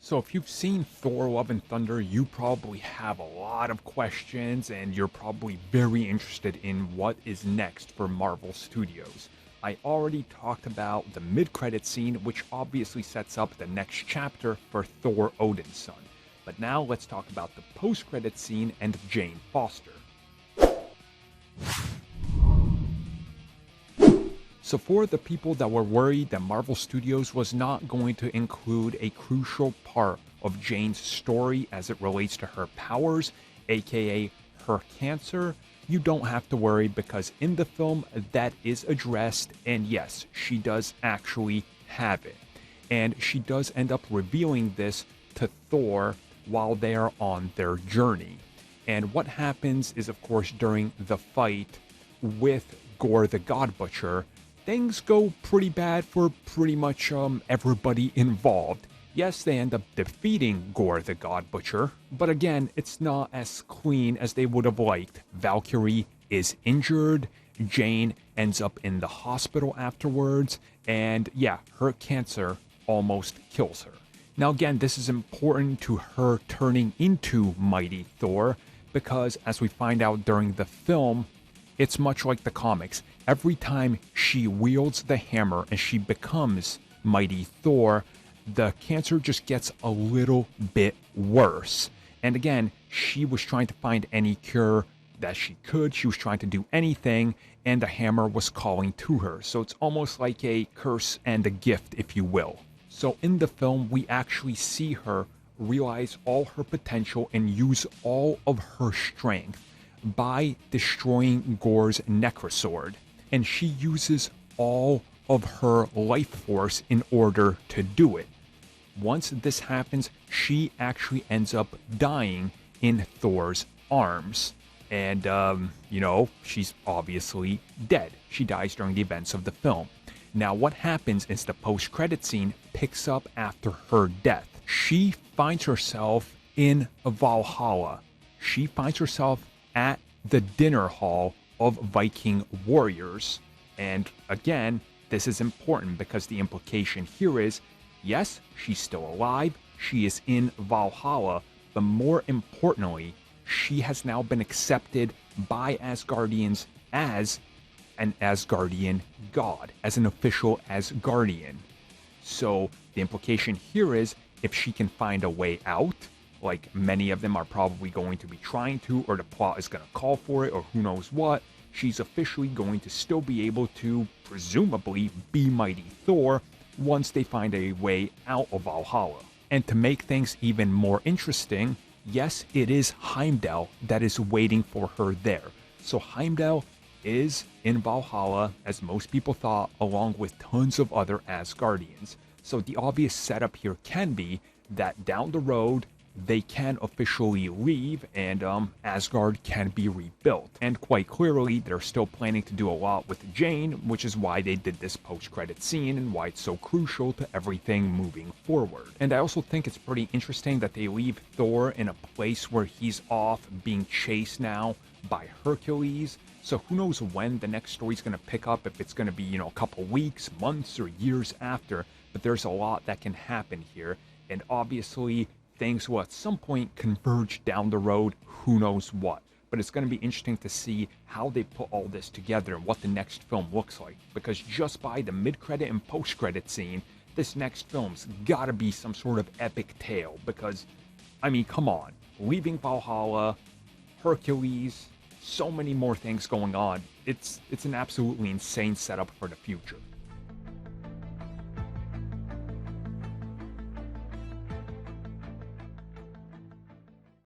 So if you've seen Thor Love and Thunder, you probably have a lot of questions and you're probably very interested in what is next for Marvel Studios. I already talked about the mid-credit scene, which obviously sets up the next chapter for Thor Odin's son. But now let's talk about the post-credit scene and Jane Foster. So for the people that were worried that Marvel Studios was not going to include a crucial part of Jane's story as it relates to her powers, aka her cancer, you don't have to worry because in the film that is addressed, and yes, she does actually have it. And she does end up revealing this to Thor while they are on their journey. And what happens is, of course, during the fight with Gore the God Butcher, things go pretty bad for pretty much everybody involved. Yes, they end up defeating Gore the God Butcher, but again, it's not as clean as they would have liked. Valkyrie is injured, Jane ends up in the hospital afterwards, and yeah, her cancer almost kills her. Now again, this is important to her turning into Mighty Thor, because as we find out during the film, it's much like the comics. Every time she wields the hammer and she becomes Mighty Thor, the cancer just gets a little bit worse. And again, she was trying to find any cure that she could. She was trying to do anything, and the hammer was calling to her. So it's almost like a curse and a gift, if you will. So in the film, we actually see her realize all her potential and use all of her strength by destroying Gore's Necrosword. And she uses all of her life force in order to do it. Once this happens, she actually ends up dying in Thor's arms. And, she's obviously dead. She dies during the events of the film. Now, what happens is the post-credit scene picks up after her death. She finds herself in Valhalla. She finds herself at the dinner hall of Viking warriors. And again, this is important because the implication here is, yes, she's still alive, she is in Valhalla, but more importantly, she has now been accepted by Asgardians as an Asgardian god, as an official Asgardian. So the implication here is, if she can find a way out, like many of them are probably going to be trying to, or the plot is going to call for it, or who knows what, she's officially going to still be able to, presumably, be Mighty Thor once they find a way out of Valhalla. And to make things even more interesting, yes, it is Heimdall that is waiting for her there. So Heimdall is in Valhalla, as most people thought, along with tons of other Asgardians. So the obvious setup here can be that down the road, they can officially leave and Asgard can be rebuilt. And quite clearly, they're still planning to do a lot with Jane, which is why they did this post-credit scene and why it's so crucial to everything moving forward. And I also think it's pretty interesting that they leave Thor in a place where he's off being chased now by Hercules. So who knows when the next story's going to pick up, if it's going to be, a couple weeks, months, or years after. But there's a lot that can happen here. And obviously, things will at some point converge down the road, who knows what. But it's going to be interesting to see how they put all this together and what the next film looks like. Because just by the mid-credit and post-credit scene, this next film's gotta be some sort of epic tale. Because, come on. Leaving Valhalla, Hercules, so many more things going on. It's an absolutely insane setup for the future.